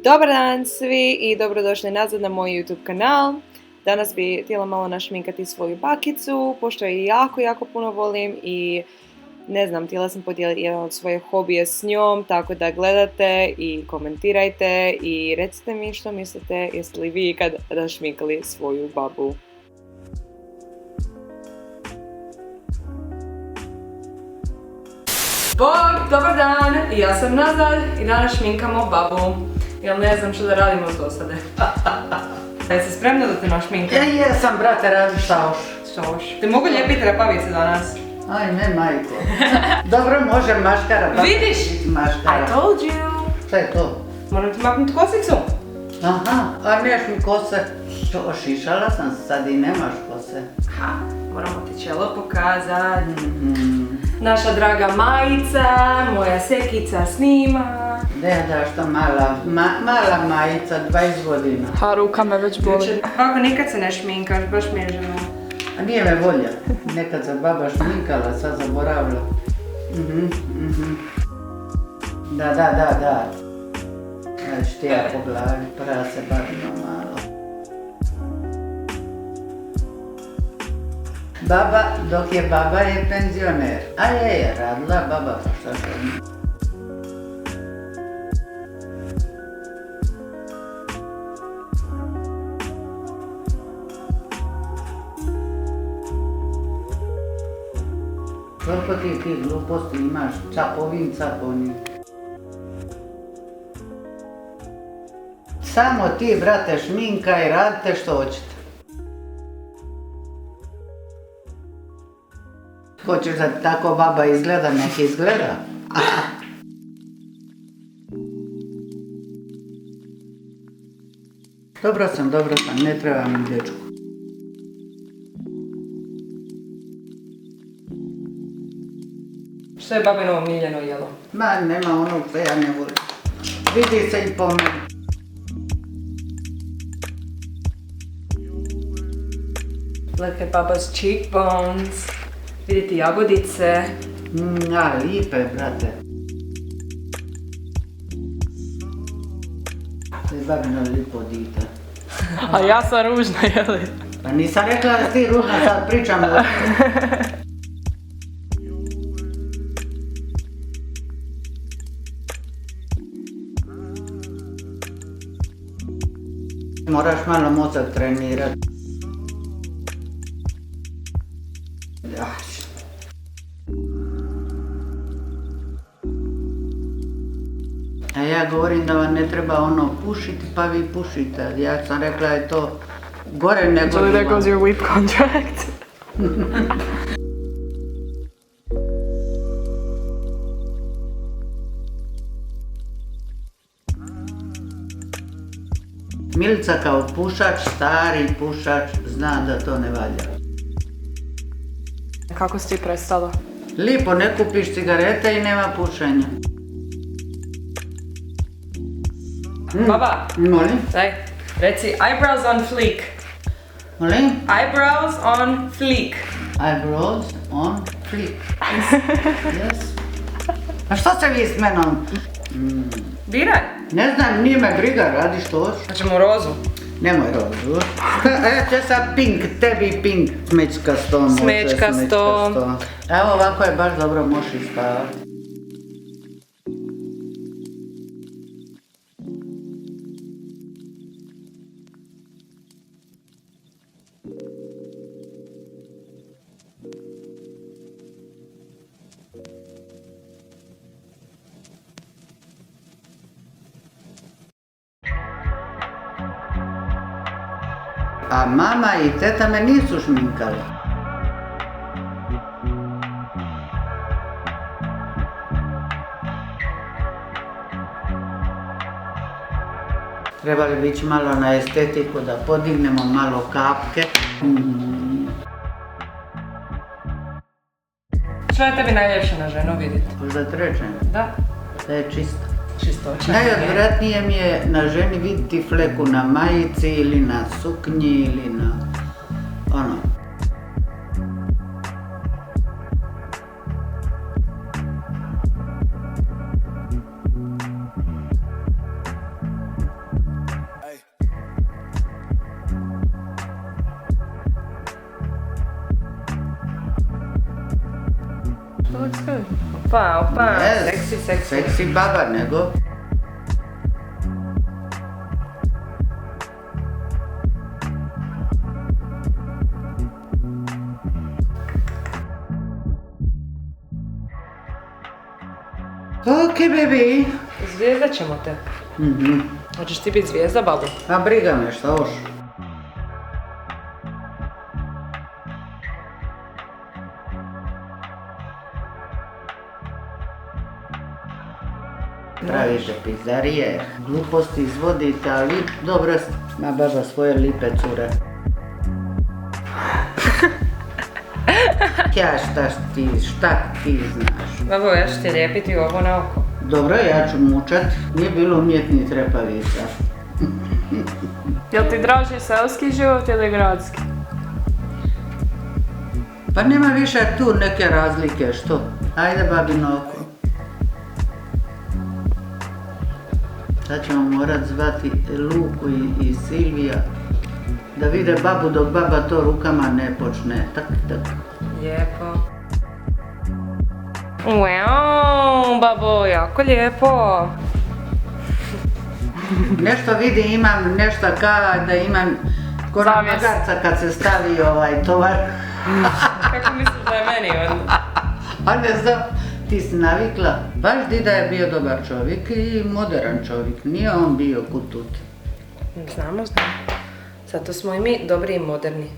Dobar dan svi i dobrodošli nazad na moj YouTube kanal. Danas bi htjela malo našminkati svoju bakicu, pošto je jako puno volim i ne znam, htjela sam podijeliti jedan od svojih hobija s njom, tako da gledate i komentirajte i recite mi što mislite, jeste li vi ikad našminkali svoju babu. Bog, dobar dan, ja sam nazad i danas šminkamo babu. Jel ne znam što da radimo s dosade. Jesi spremna da te našminkam? Ja jesam, brate, radi šta Šoš. Te mogu lijepiti repavice danas? Aj, ne, majko. Dobro, može maškara. Vidiš? Maškara. I told you. Šta je to? Moram ti maknuti kosicu. Aha, a neš mi kose. Što, šišala sam se, sad i nemaš kose. Ha, moramo ti čelo pokazat. Naša draga majica, moja sekica snima. Da, što mala majica, 20 godina. Ha, ruka me već boli. Kako nikad se ne šminkaš, baš mi je ženo. A nije me volja. Nekad se baba šminkala, sad zaboravila. Da. Znači ti ja po glavi, prava se bavimo malo. Baba, dok je baba je penzioner. A je radila baba, pa šta što nije. Koliko ti gluposti imaš, capovim. Samo ti, brate, šminkaj, radite što hoćete. Hoćeš da tako baba izgleda, nek izgleda. Dobro sam, ne treba mi dečku. Što je babino omiljeno jelo? Ma, nema onog što ja ne volim. Vidi se i po meni. Look at baba's cheekbones. Vidite jagodice. Lipe, brate. To je babino lipo dite. A ja sam ružna, jeli? Pa nisam rekla da si ružna, sad pričam o... Moraš malo mozak trenirati. A ja govorim da vam ne treba ono pušiti, pa vi pušite. Ja sam rekla da je to gore nego... So there goes your whip contract. Milica kao pušač, stari pušač, zna da to ne valja. Kako si ti prestala? Lipo, ne kupiš cigarete i nema pušenja. Baba, Molim? daj, reci eyebrows on fleek. Molim? Eyebrows on fleek. Eyebrows on fleek. Yes. A što se vi s menom? Biraj. Ne znam, nije me briga, radi što hoćeš. Hoćemo rozu. Nemoj rozu. Će sad pink, tebi pink. Smečkasto. Smečkasto. Evo ovako je baš dobro, možeš i spavati. A mama i teta me nisu šminkale. Trebali bi ići malo na estetiku da podignemo malo kapke. Što je tebi najljepše na ženu vidjeti? Zatređen. Da. Da je čisto. Čistoća. Najodvratnije mi je na ženi vidjeti fleku na majici ili na suknji ili na ono. That looks good. Opa, Yes. seksi. Seksi baba, nego. Ok, baby. Zvijezda ćemo te. Hoćeš ti biti zvijezda, babo? A briga me šta hoš. Pravite pizdarije, gluposti izvodite, ali dobro ma baba svoje lipe cure. Ja šta ti znaš? Babo, ja ću ti lijepiti ovo na oko. Dobro, ja ću mučat, nije bilo umjetnih trepavica. Jel ti draži selski život ili gradski? Pa nema više tu neke razlike, što? Ajde babi na oko. Sad ćemo morat zvati Luku i Silvija da vide babu dok baba to rukama ne počne. Tak. Lijepo. Wow, babo, jako lijepo. Nešto vidi imam, nešto da imam ko na Zavjes. magarca kad se stavi ovaj tovar. Kako misliš da je meni onda? A ne znam, ti si navikla. Baš dida je bio dobar čovjek i modern čovjek, nije on bio kutut. Znamo. Zato smo i mi dobri i moderni.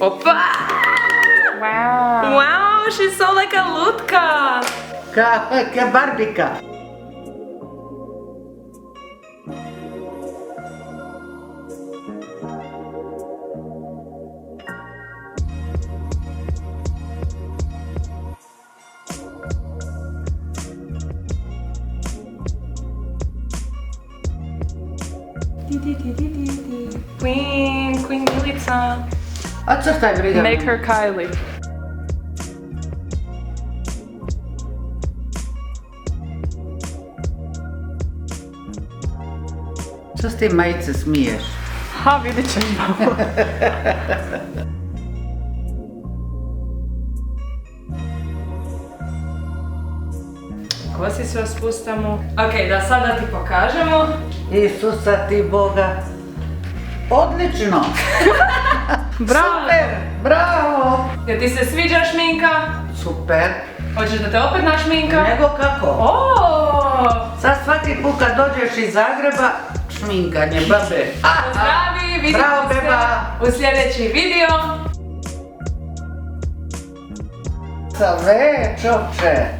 Opa! Wow. Wow, she's so like a lutka! Ka barbika. Queen Milica. A crtaj briga. Make her Kylie. Što s ti majice smiješ? Ha, vidit ćeš babo. Kosi sve spustamo. Ok, da sada ti pokažemo. Isusa ti Boga. Odlično! Bravo. Super! Bravo! Jel ti se sviđa šminka? Super! Hoćeš da te opet našminka? Nego kako? Sad svaki put kad dođeš iz Zagreba, šminkanje babe. Pozdravi, vidimo Bravo, beba. se u sljedeći video. Sve, čovče!